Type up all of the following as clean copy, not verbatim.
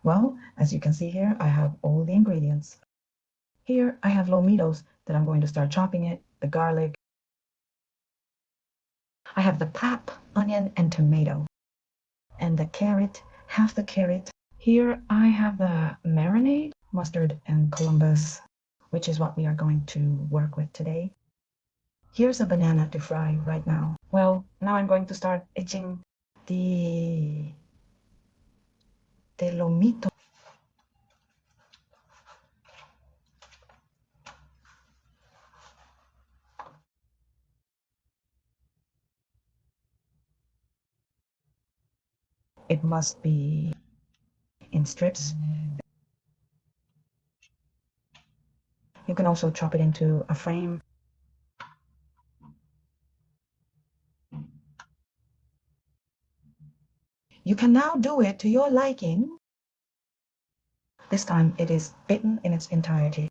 Well, as you can see here, I have all the ingredients. Here I have lomitos that I'm going to start chopping it, the garlic. I have the pap, onion, and tomato. And the carrot, half the carrot. Here I have the marinade, mustard and Columbus, which is what we are going to work with today. Here's a banana to fry right now. Well, now I'm going to start etching the lomito. It must be in strips. You can also chop it into a frame. You can now do it to your liking. This time it is bitten in its entirety.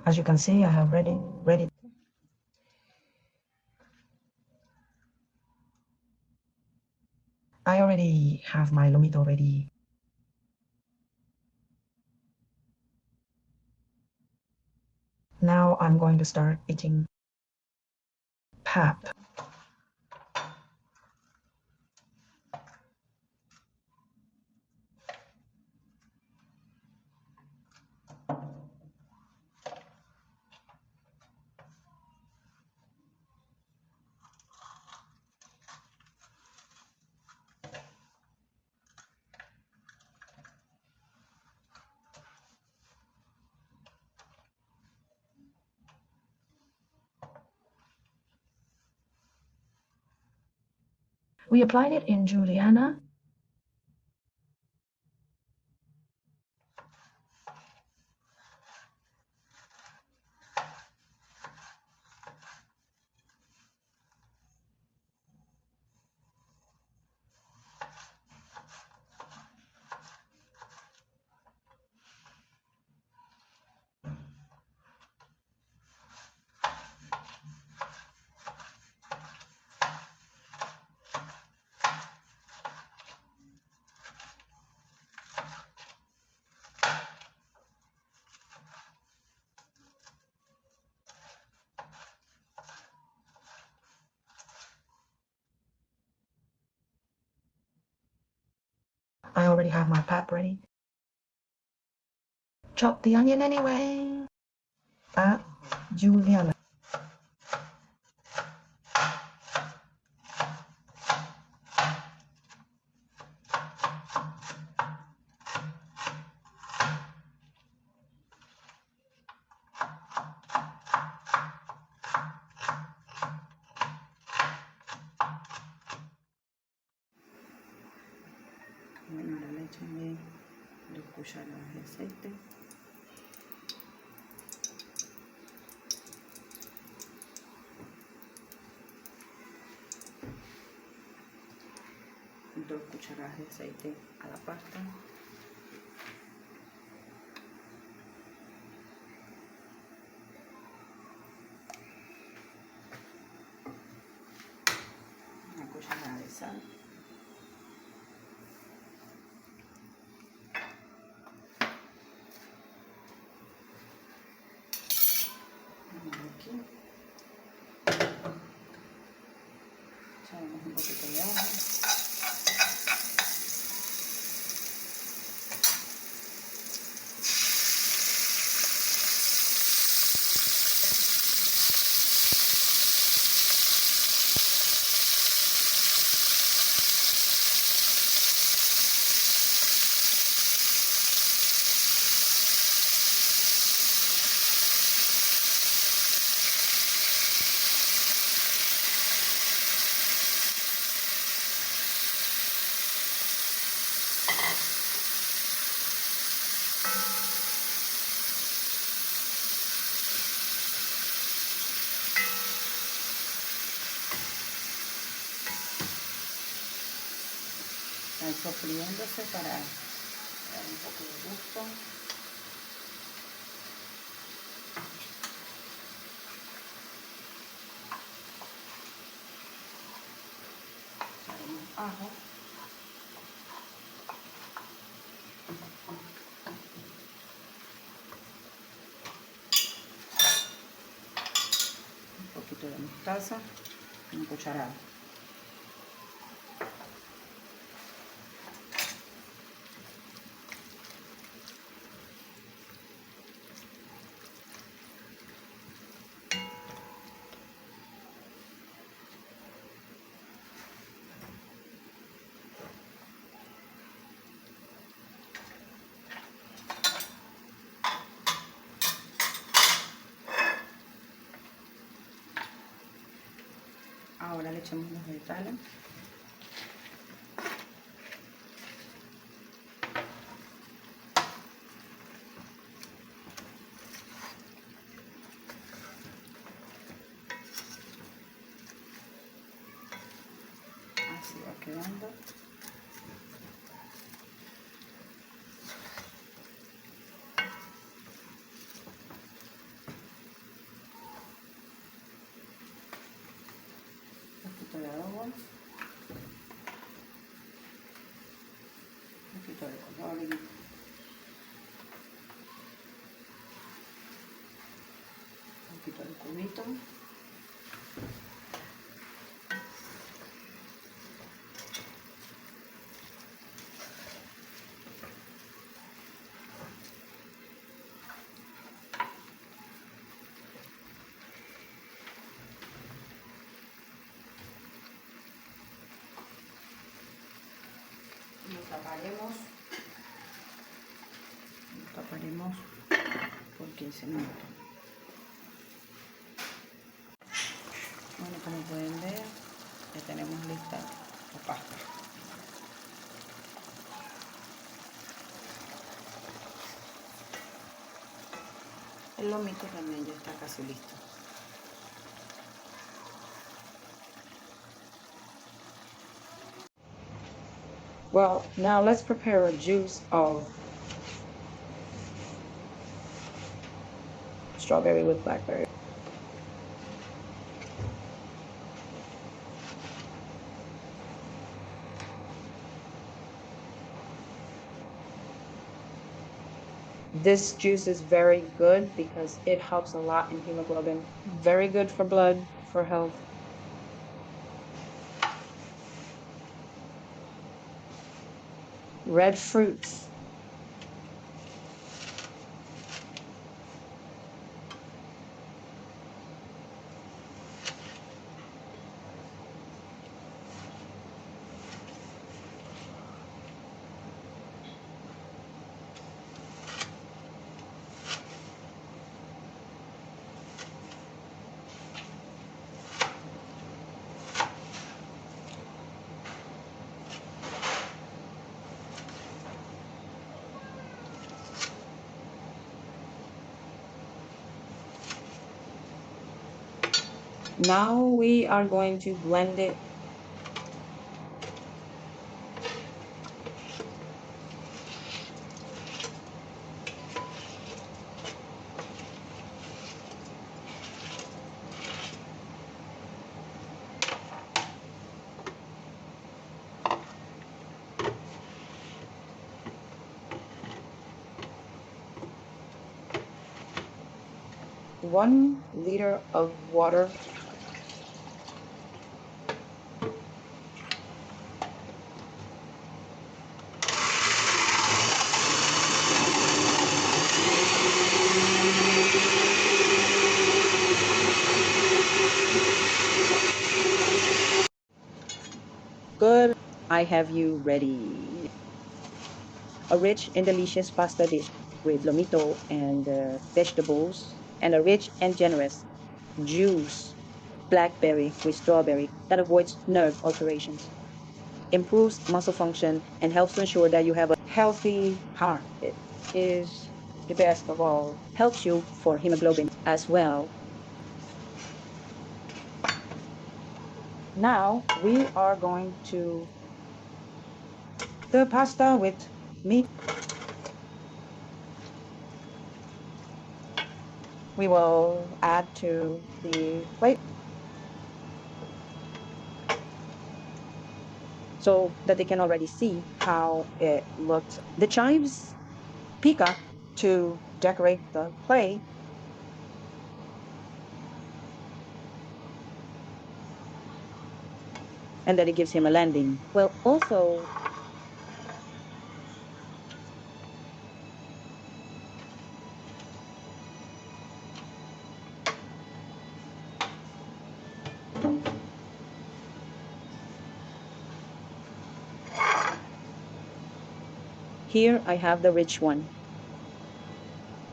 As you can see, I have ready. I already have my lomito ready. Now I'm going to start eating pap. We applied it in Juliana. I already have my pap ready. Chop the onion anyway. Juliana. Bueno, ahora le echaré 2 cucharadas de aceite. Dos cucharadas de aceite a la pasta. Una cucharada de sal. Aquí. Echamos un poquito de agua. Están sofriéndose para dar un poco de gusto. Echaremos ajo. Un poquito de mostaza, una cucharada. Ahora le echamos los vegetales. Así va quedando. Un poquito de adobo. Un poquito de color. Un poquito de cubito. Lo taparemos por 15 minutos. Bueno, como pueden ver, ya tenemos lista la pasta. El lomito también ya está casi listo. Well, now let's prepare a juice of strawberry with blackberry. This juice is very good because it helps a lot in hemoglobin. Very good for blood, for health. Red fruits. Now we are going to blend it. One liter of water. Good, I have you ready. A rich and delicious pasta dish with lomito and vegetables, and a rich and generous juice, blackberry with strawberry that avoids nerve alterations, improves muscle function, and helps to ensure that you have a healthy heart. It is the best of all. Helps you for hemoglobin as well. Now we are going to the pasta with meat. We will add to the plate so that they can already see how it looked. The chives pica to decorate the plate. And then it gives him a landing. Well, also, here I have the rich one.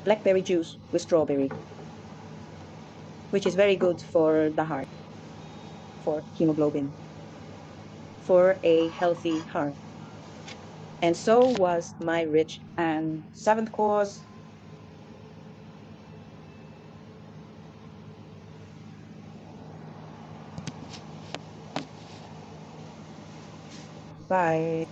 Blackberry juice with strawberry, which is very good for the heart, for hemoglobin, for a healthy heart. And so was my rich and seventh course. Bye.